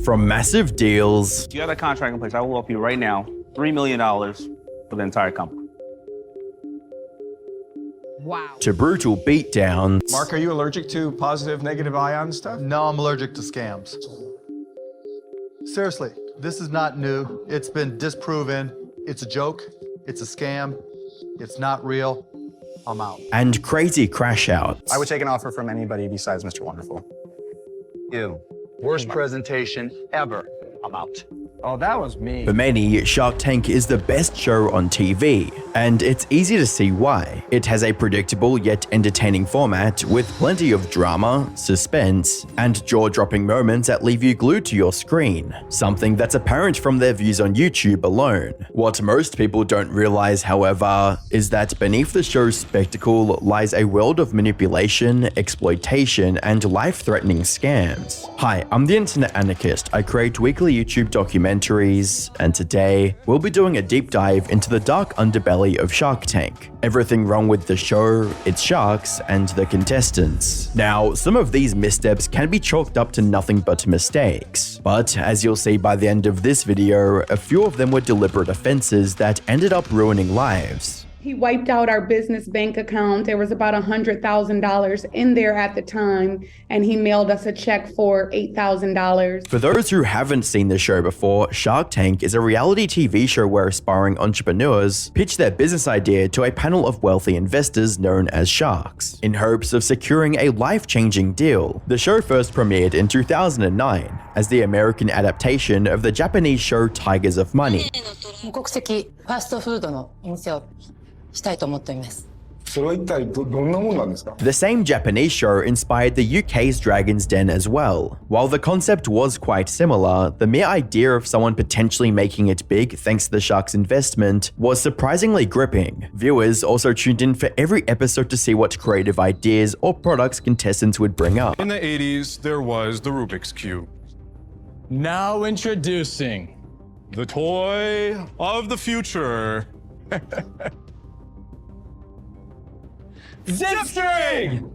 From massive deals. You have a contract in place. I will offer you right now $3 million for the entire company. Wow. To brutal beatdowns. Mark, are you allergic to positive, negative ion stuff? No, I'm allergic to scams. Seriously, this is not new. It's been disproven. It's a joke. It's a scam. It's not real. I'm out. And crazy crash outs. I would take an offer from anybody besides Mr. Wonderful. You. Worst presentation ever. I'm out. Oh, that was me. For many, Shark Tank is the best show on TV, and it's easy to see why. It has a predictable yet entertaining format with plenty of drama, suspense, and jaw-dropping moments that leave you glued to your screen, something that's apparent from their views on YouTube alone. What most people don't realize, however, is that beneath the show's spectacle lies a world of manipulation, exploitation, and life-threatening scams. Hi, I'm the Internet Anarchist. I create weekly YouTube documentaries, and today we'll be doing a deep dive into the dark underbelly of Shark Tank. Everything wrong with the show, its sharks, and the contestants. Now, some of these missteps can be chalked up to nothing but mistakes, but as you'll see by the end of this video, a few of them were deliberate offenses that ended up ruining lives. He wiped out our business bank account. There was about $100,000 in there at the time, and he mailed us a check for $8,000. For those who haven't seen the show before, Shark Tank is a reality TV show where aspiring entrepreneurs pitch their business idea to a panel of wealthy investors known as sharks, in hopes of securing a life-changing deal. The show first premiered in 2009 as the American adaptation of the Japanese show Tigers of Money. 国籍ファストフードのお店をしたいと思っています。 それは一体どんなもんなんですか? The same Japanese show inspired the UK's Dragon's Den as well. While the concept was quite similar, the mere idea of someone potentially making it big thanks to the shark's investment was surprisingly gripping. Viewers also tuned in for every episode to see what creative ideas or products contestants would bring up. In the 80s, there was the Rubik's Cube. Now introducing the toy of the future. Zip string!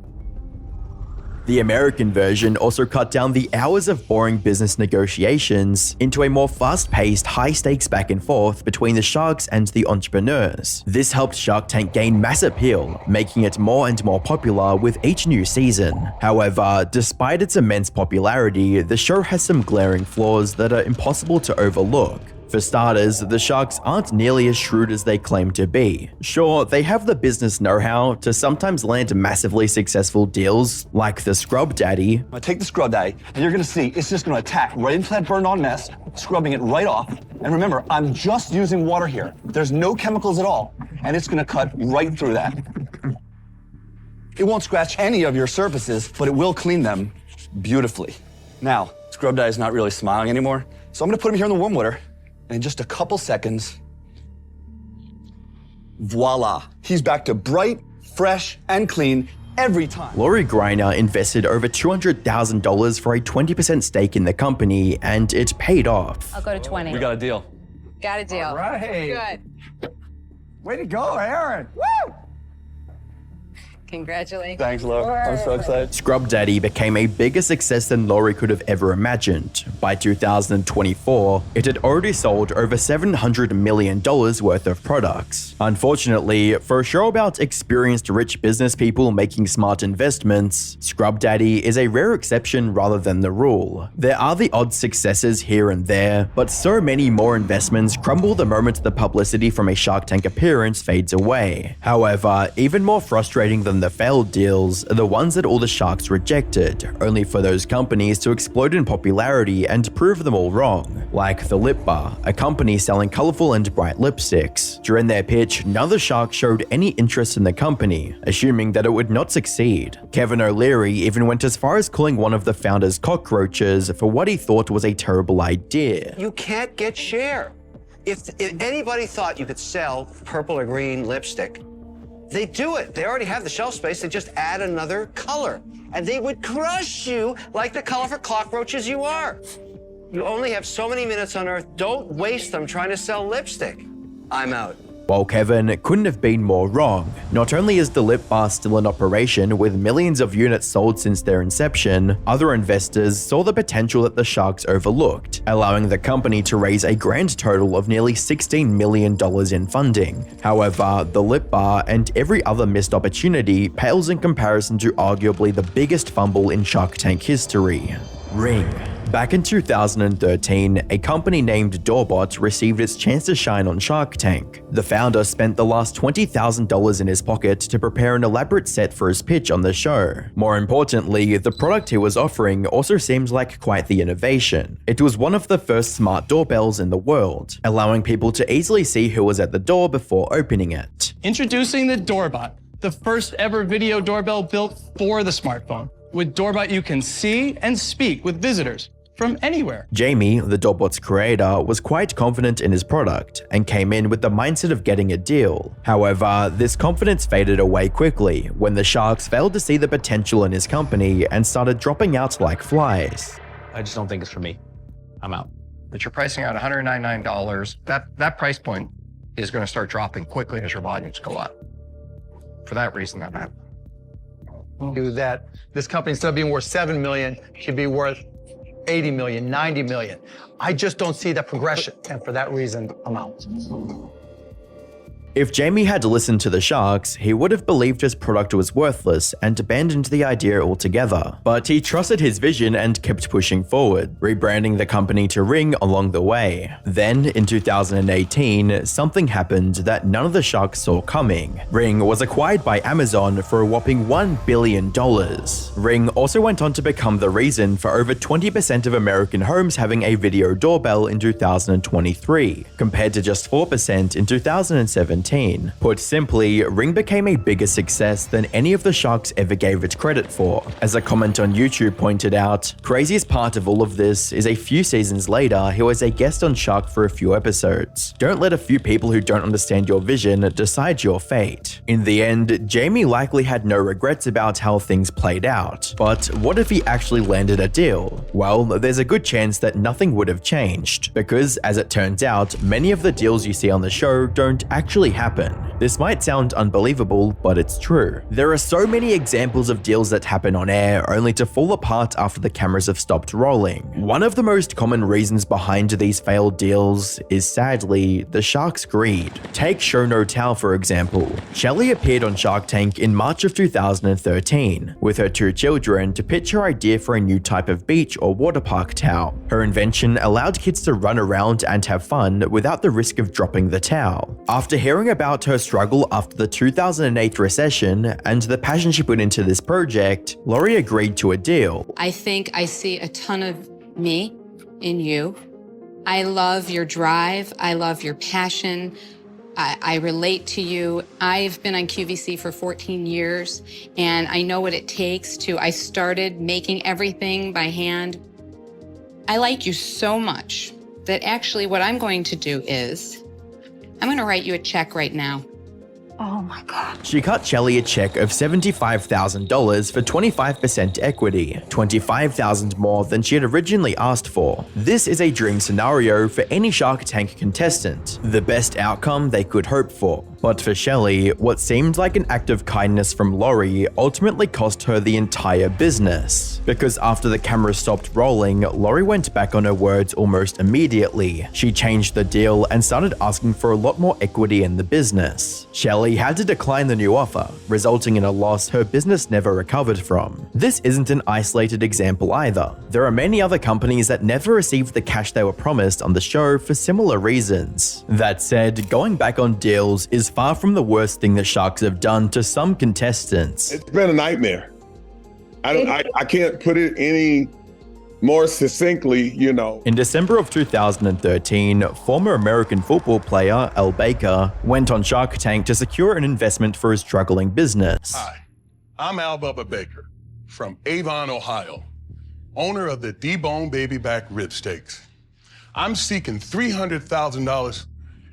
The American version also cut down the hours of boring business negotiations into a more fast-paced, high-stakes back and forth between the sharks and the entrepreneurs. This helped Shark Tank gain mass appeal, making it more and more popular with each new season. However, despite its immense popularity, the show has some glaring flaws that are impossible to overlook. For starters, the sharks aren't nearly as shrewd as they claim to be. Sure, they have the business know-how to sometimes land massively successful deals, like the Scrub Daddy. I'm gonna take the Scrub Daddy, and you're gonna see it's just gonna attack right into that burned-on mess, scrubbing it right off. And remember, I'm just using water here. There's no chemicals at all, and it's gonna cut right through that. It won't scratch any of your surfaces, but it will clean them beautifully. Now, Scrub Daddy's not really smiling anymore, so I'm gonna put him here in the warm water. And in just a couple seconds, voila. He's back to bright, fresh, and clean every time. Lori Greiner invested over $200,000 for a 20% stake in the company, and it paid off. I'll go to 20. We got a deal. Got a deal. All right. Good. Way to go, Aaron. Woo! Congratulations. Thanks, Laura. I'm so excited. Scrub Daddy became a bigger success than Lori could have ever imagined. By 2024, it had already sold over $700 million worth of products. Unfortunately, for a show about experienced rich business people making smart investments, Scrub Daddy is a rare exception rather than the rule. There are the odd successes here and there, but so many more investments crumble the moment the publicity from a Shark Tank appearance fades away. However, even more frustrating than the failed deals are the ones that all the sharks rejected, only for those companies to explode in popularity and prove them all wrong. Like the Lip Bar, a company selling colorful and bright lipsticks. During their pitch, none of the sharks showed any interest in the company, assuming that it would not succeed. Kevin O'Leary even went as far as calling one of the founders cockroaches for what he thought was a terrible idea. You can't get share. If anybody thought you could sell purple or green lipstick, they do it. They already have the shelf space. They just add another color. And they would crush you like the colorful cockroaches you are. You only have so many minutes on Earth. Don't waste them trying to sell lipstick. I'm out. While Kevin couldn't have been more wrong. Not only is the lip bar still in operation with millions of units sold since their inception, other investors saw the potential that the sharks overlooked, allowing the company to raise a grand total of nearly $16 million in funding. However, the lip bar and every other missed opportunity pales in comparison to arguably the biggest fumble in Shark Tank history. Ring. Back in 2013, a company named Doorbot received its chance to shine on Shark Tank. The founder spent the last $20,000 in his pocket to prepare an elaborate set for his pitch on the show. More importantly, the product he was offering also seemed like quite the innovation. It was one of the first smart doorbells in the world, allowing people to easily see who was at the door before opening it. Introducing the Doorbot, the first ever video doorbell built for the smartphone. With Doorbot, you can see and speak with visitors from anywhere. Jamie, the Doorbot's creator, was quite confident in his product and came in with the mindset of getting a deal. However, this confidence faded away quickly when the sharks failed to see the potential in his company and started dropping out like flies. I just don't think it's for me. I'm out. But you're pricing out $199. That price point is going to start dropping quickly as your volumes go up. For that reason, I'm out. Do that. This company, instead of being worth $7 million, should be worth 80 million, 90 million. I just don't see that progression. And for that reason, I'm out. If Jamie had listened to the sharks, he would have believed his product was worthless and abandoned the idea altogether. But he trusted his vision and kept pushing forward, rebranding the company to Ring along the way. Then, in 2018, something happened that none of the sharks saw coming. Ring was acquired by Amazon for a whopping $1 billion. Ring also went on to become the reason for over 20% of American homes having a video doorbell in 2023, compared to just 4% in 2017. Put simply, Ring became a bigger success than any of the sharks ever gave it credit for. As a comment on YouTube pointed out, craziest part of all of this is a few seasons later, he was a guest on Shark for a few episodes. Don't let a few people who don't understand your vision decide your fate. In the end, Jamie likely had no regrets about how things played out. But what if he actually landed a deal? Well, there's a good chance that nothing would have changed, because as it turns out, many of the deals you see on the show don't actually happen. This might sound unbelievable, but it's true. There are so many examples of deals that happen on air only to fall apart after the cameras have stopped rolling. One of the most common reasons behind these failed deals is sadly the sharks' greed. Take Show No Tell for example. Shelley appeared on Shark Tank in March of 2013 with her 2 children to pitch her idea for a new type of beach or water park towel. Her invention allowed kids to run around and have fun without the risk of dropping the towel. After hearing about her struggle after the 2008 recession and the passion she put into this project, Lori agreed to a deal. I think I see a ton of me in you. I love your drive. I love your passion. I relate to you. I've been on QVC for 14 years, and I know what it takes I started making everything by hand. I like you so much that actually what I'm going to do is I'm going to write you a check right now. Oh my God. She cut Shelley a check of $75,000 for 25% equity, $25,000 more than she had originally asked for. This is a dream scenario for any Shark Tank contestant, the best outcome they could hope for. But for Shelley, what seemed like an act of kindness from Lori ultimately cost her the entire business. Because after the camera stopped rolling, Lori went back on her words almost immediately. She changed the deal and started asking for a lot more equity in the business. Shelley had to decline the new offer, resulting in a loss her business never recovered from. This isn't an isolated example either. There are many other companies that never received the cash they were promised on the show for similar reasons. That said, going back on deals is far from the worst thing the sharks have done to some contestants. It's been a nightmare. I can't put it any more succinctly, you know. In December of 2013, former American football player Al Baker went on Shark Tank to secure an investment for his struggling business. Hi, I'm Al Bubba Baker from Avon, Ohio, owner of the D-Bone Baby Back Rib Steaks. I'm seeking $300,000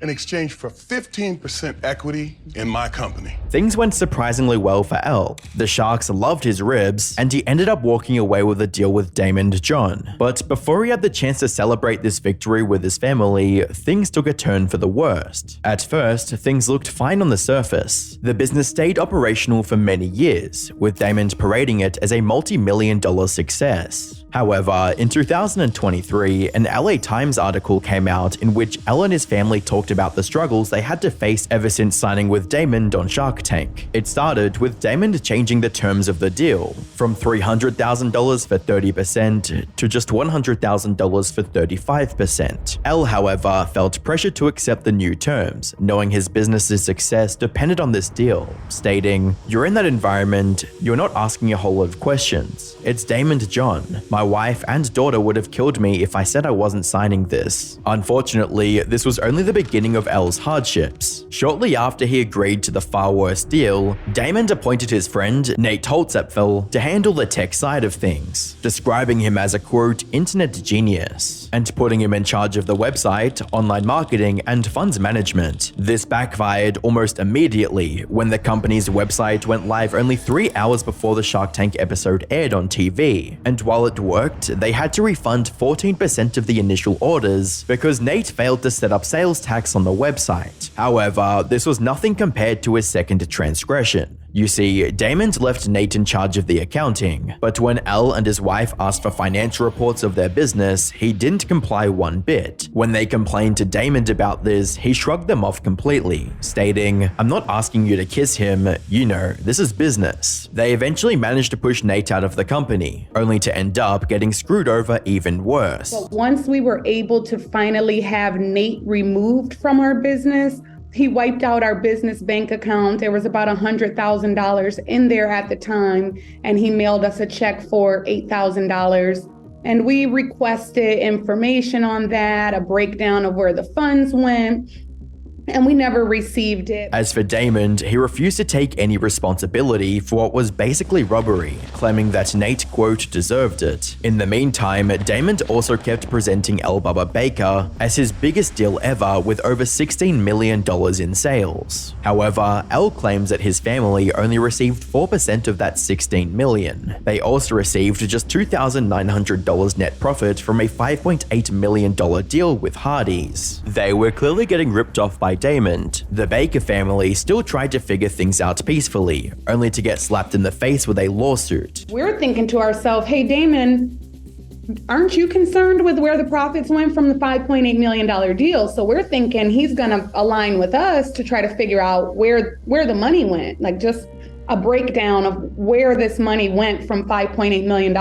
in exchange for 15% equity in my company. Things went surprisingly well for Elle. The Sharks loved his ribs, and he ended up walking away with a deal with Damon John. But before he had the chance to celebrate this victory with his family, things took a turn for the worst. At first, things looked fine on the surface. The business stayed operational for many years, with Damon parading it as a multi-million-dollar success. However, in 2023, an LA Times article came out in which Elle and his family talked about the struggles they had to face ever since signing with Damon on Shark Tank. It started with Damon changing the terms of the deal, from $300,000 for 30% to just $100,000 for 35%. Elle, however, felt pressure to accept the new terms, knowing his business's success depended on this deal, stating, "You're in that environment, you're not asking a whole lot of questions. It's Damon John. My wife and daughter would have killed me if I said I wasn't signing this." Unfortunately, this was only the beginning of Elle's hardships. Shortly after he agreed to the far worse deal, Damon appointed his friend, Nate Holtzapfel, to handle the tech side of things, describing him as a quote, internet genius, and putting him in charge of the website, online marketing, and funds management. This backfired almost immediately when the company's website went live only 3 hours before the Shark Tank episode aired on TV, and while it worked, they had to refund 14% of the initial orders because Nate failed to set up sales tax on the website. However, this was nothing compared to his second transgression. You see, Damon left Nate in charge of the accounting, but when Elle and his wife asked for financial reports of their business, he didn't comply one bit. When they complained to Damon about this, he shrugged them off completely, stating, "I'm not asking you to kiss him, you know, this is business." They eventually managed to push Nate out of the company, only to end up getting screwed over even worse. But once we were able to finally have Nate removed from our business, he wiped out our business bank account. There was about $100,000 in there at the time, and he mailed us a check for $8,000. And we requested information on that, a breakdown of where the funds went, and we never received it. As for Damon, he refused to take any responsibility for what was basically robbery, claiming that Nate, quote, deserved it. In the meantime, Damon also kept presenting Elle Bubba Baker as his biggest deal ever with over $16 million in sales. However, Elle claims that his family only received 4% of that $16 million. They also received just $2,900 net profit from a $5.8 million deal with Hardee's. They were clearly getting ripped off by Damon. The Baker family still tried to figure things out peacefully, only to get slapped in the face with a lawsuit. We're thinking to ourselves, hey, Damon, aren't you concerned with where the profits went from the $5.8 million deal? So we're thinking he's gonna align with us to try to figure out where the money went, like just a breakdown of where this money went from $5.8 million.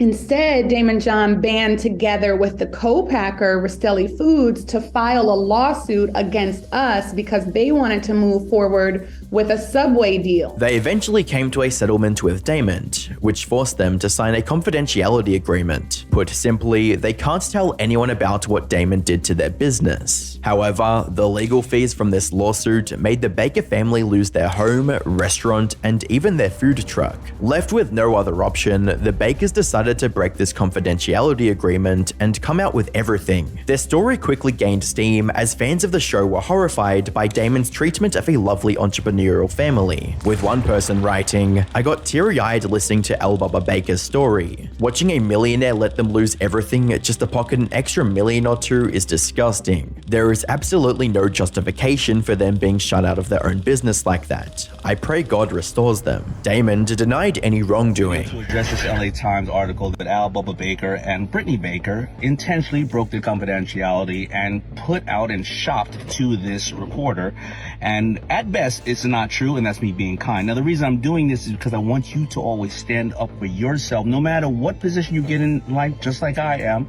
Instead, Damon John band together with the co-packer, Rastelli Foods, to file a lawsuit against us because they wanted to move forward with a Subway deal. They eventually came to a settlement with Damon, which forced them to sign a confidentiality agreement. Put simply, they can't tell anyone about what Damon did to their business. However, the legal fees from this lawsuit made the Baker family lose their home, restaurant, and even their food truck. Left with no other option, the Bakers decided to break this confidentiality agreement and come out with everything. Their story quickly gained steam as fans of the show were horrified by Damon's treatment of a lovely entrepreneurial family, with one person writing, "I got teary-eyed listening to Elle Bubba Baker's story. Watching a millionaire let them lose everything just to pocket an extra million or two is disgusting. There is absolutely no justification for them being shut out of their own business like that. I pray God restores them." Damon denied any wrongdoing. To address this LA Times article that Elle Bubba Baker and Brittany Baker intentionally broke the confidentiality and put out and shopped to this reporter. And at best, it's not true, and that's me being kind. Now, the reason I'm doing this is because I want you to always stand up for yourself, no matter what position you get in life, just like I am.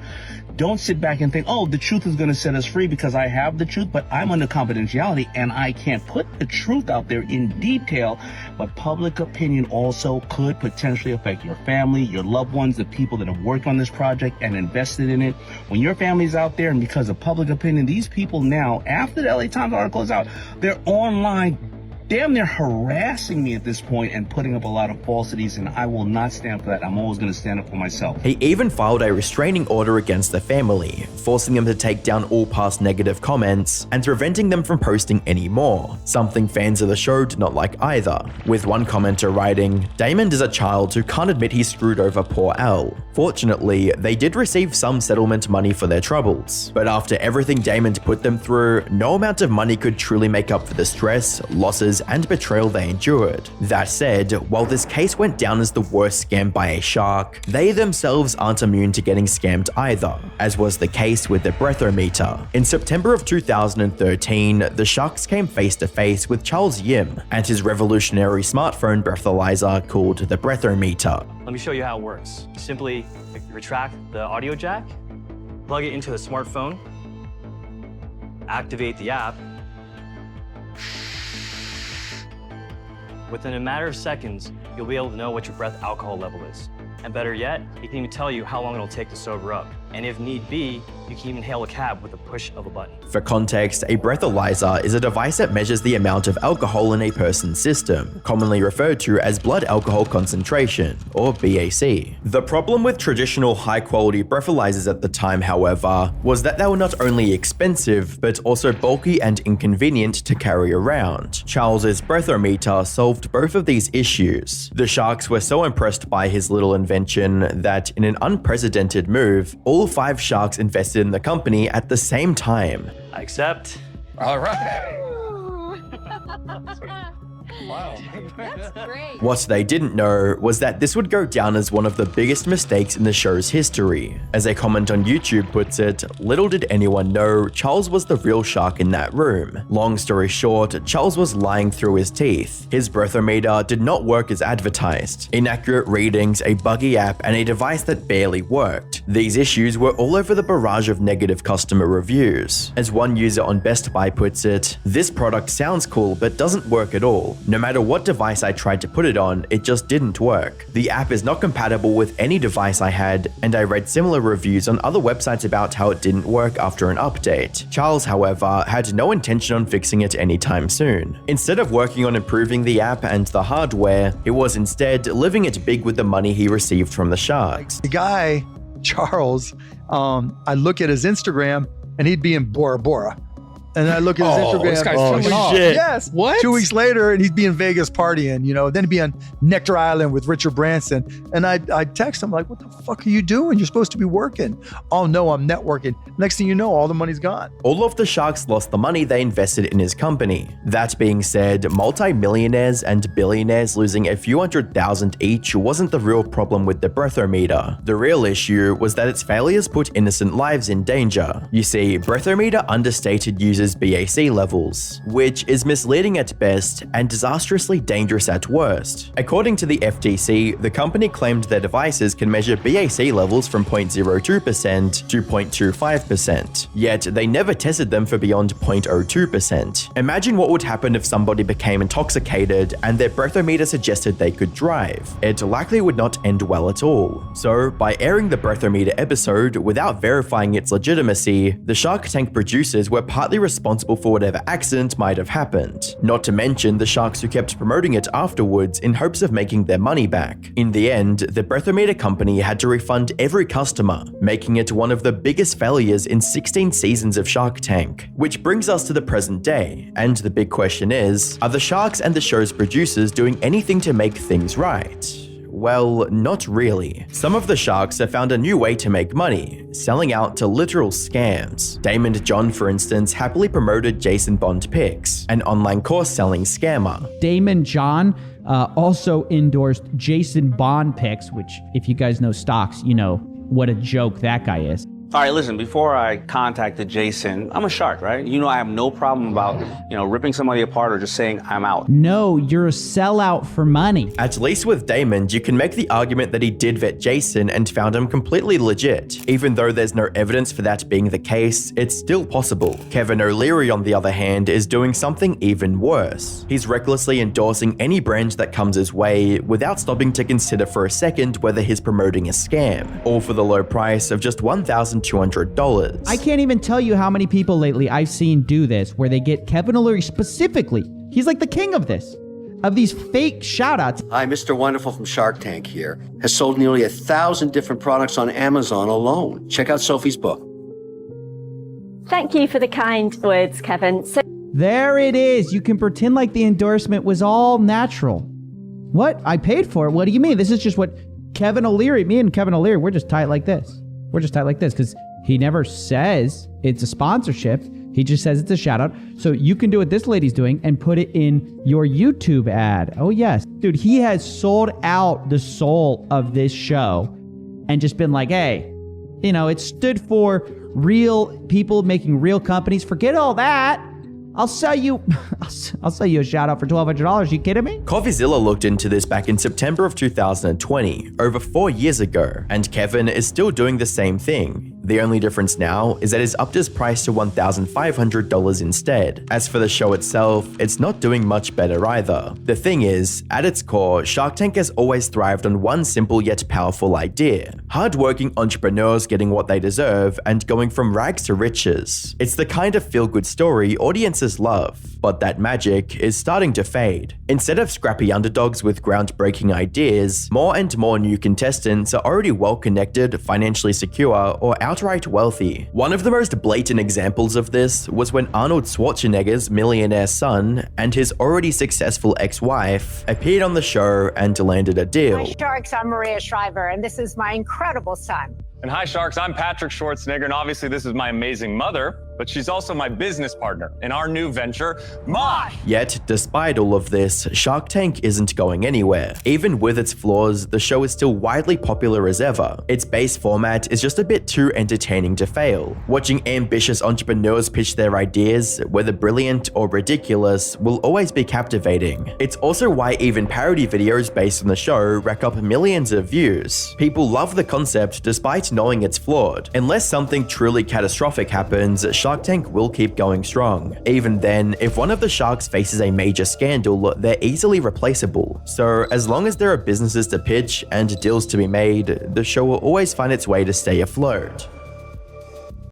Don't sit back and think, oh, the truth is going to set us free because I have the truth, but I'm under confidentiality and I can't put the truth out there in detail. But public opinion also could potentially affect your family, your loved ones, the people that have worked on this project and invested in it. When your family's out there and because of public opinion, these people now, after the LA Times article is out, they're online damn near harassing me at this point and putting up a lot of falsities, and I will not stand for that. I'm always going to stand up for myself. He even filed a restraining order against the family, forcing them to take down all past negative comments and preventing them from posting any more, something fans of the show did not like either, with one commenter writing, "Damon is a child who can't admit he screwed over poor Al. Fortunately, they did receive some settlement money for their troubles, but after everything Damon put them through, no amount of money could truly make up for the stress, losses, and betrayal they endured. That said, while this case went down as the worst scam by a shark, they themselves aren't immune to getting scammed either, as was the case with the breathometer. In September of 2013, the sharks came face to face with Charles Yim and his revolutionary smartphone breathalyzer called the breathometer. Let me show you how it works. Simply retract the audio jack, plug it into the smartphone, activate the app. Within a matter of seconds, you'll be able to know what your breath alcohol level is. And better yet, it can even tell you how long it'll take to sober up. And if need be, you can even hail a cab with a push of a button. For context, a breathalyzer is a device that measures the amount of alcohol in a person's system, commonly referred to as blood alcohol concentration, or BAC. The problem with traditional high-quality breathalyzers at the time, however, was that they were not only expensive, but also bulky and inconvenient to carry around. Charles's breathometer solved both of these issues. The sharks were so impressed by his little invention that, in an unprecedented move, all 5 sharks invested in the company at the same time. I accept. All right. Wow. That's great. What they didn't know was that this would go down as one of the biggest mistakes in the show's history. As a comment on YouTube puts it, little did anyone know Charles was the real shark in that room. Long story short, Charles was lying through his teeth. His breathometer did not work as advertised. Inaccurate readings, a buggy app, and a device that barely worked. These issues were all over the barrage of negative customer reviews. As one user on Best Buy puts it, "This product sounds cool but doesn't work at all. No matter what device I tried to put it on, it just didn't work. The app is not compatible with any device I had, and I read similar reviews on other websites about how it didn't work after an update." Charles, however, had no intention on fixing it anytime soon. Instead of working on improving the app and the hardware, he was instead living it big with the money he received from the sharks. The guy, Charles, I look at his Instagram and he'd be in Bora Bora. And I look at his Instagram. This guy's showing off. Yes. What? 2 weeks later, and he'd be in Vegas partying, then he'd be on Nectar Island with Richard Branson. And I'd text him like, "What the fuck are you doing? You're supposed to be working." "Oh no, I'm networking." Next thing you know, all the money's gone. All of the sharks lost the money they invested in his company. That being said, multi-millionaires and billionaires losing a few $100,000 each wasn't the real problem with the breathometer. The real issue was that its failures put innocent lives in danger. You see, breathometer understated users' BAC levels, which is misleading at best and disastrously dangerous at worst. According to the FTC, the company claimed their devices can measure BAC levels from 0.02% to 0.25%, yet they never tested them for beyond 0.02%. Imagine what would happen if somebody became intoxicated and their breathometer suggested they could drive. It likely would not end well at all. So, by airing the breathometer episode without verifying its legitimacy, the Shark Tank producers were partly responsible for whatever accident might have happened. Not to mention the sharks who kept promoting it afterwards in hopes of making their money back. In the end, the breathometer company had to refund every customer, making it one of the biggest failures in 16 seasons of Shark Tank. Which brings us to the present day, and the big question is, are the sharks and the show's producers doing anything to make things right? Well, not really. Some of the sharks have found a new way to make money, selling out to literal scams. Damon John, for instance, happily promoted Jason Bond Picks, an online course-selling scammer. Damon John also endorsed Jason Bond Picks, which, if you guys know stocks, you know what a joke that guy is. All right, listen, before I contacted Jason, I'm a shark, right? I have no problem about, ripping somebody apart or just saying I'm out. No, you're a sellout for money. At least with Damon, you can make the argument that he did vet Jason and found him completely legit. Even though there's no evidence for that being the case, it's still possible. Kevin O'Leary, on the other hand, is doing something even worse. He's recklessly endorsing any brand that comes his way without stopping to consider for a second whether he's promoting a scam, all for the low price of just $1,200. I can't even tell you how many people lately I've seen do this, where they get Kevin O'Leary specifically. He's like the king of this, of these fake shout outs. Hi, Mr. Wonderful from Shark Tank here. Has sold nearly 1,000 different products on Amazon alone. Check out Sophie's book. Thank you for the kind words, Kevin. So There it is. You can pretend like the endorsement was all natural. What? I paid for it? What do you mean? This is just what Kevin O'Leary, me and Kevin O'Leary, we're just tight like this. We're just tight like this because he never says it's a sponsorship. He just says it's a shout out. So you can do what this lady's doing and put it in your YouTube ad. Oh, yes. Dude, he has sold out the soul of this show and just been like, hey, you know, it stood for real people making real companies. Forget all that. I'll sell you a shout out for $1,200. You kidding me? Coffeezilla looked into this back in September of 2020, over 4 years ago, and Kevin is still doing the same thing. The only difference now is that he's upped his price to $1,500 instead. As for the show itself, it's not doing much better either. The thing is, at its core, Shark Tank has always thrived on one simple yet powerful idea: hardworking entrepreneurs getting what they deserve and going from rags to riches. It's the kind of feel-good story audiences love, but that magic is starting to fade. Instead of scrappy underdogs with groundbreaking ideas, more and more new contestants are already well-connected, financially secure, or outright wealthy. One of the most blatant examples of this was when Arnold Schwarzenegger's millionaire son and his already successful ex-wife appeared on the show and landed a deal. Hi, Sharks. I'm Maria Shriver, and this is my incredible son. And hi, Sharks. I'm Patrick Schwarzenegger, and obviously this is my amazing mother, but she's also my business partner in our new venture, Mosh. Yet, despite all of this, Shark Tank isn't going anywhere. Even with its flaws, the show is still widely popular as ever. Its base format is just a bit too entertaining to fail. Watching ambitious entrepreneurs pitch their ideas, whether brilliant or ridiculous, will always be captivating. It's also why even parody videos based on the show rack up millions of views. People love the concept despite knowing it's flawed. Unless something truly catastrophic happens, Shark Tank will keep going strong. Even then, if one of the sharks faces a major scandal, they're easily replaceable. So as long as there are businesses to pitch and deals to be made, the show will always find its way to stay afloat.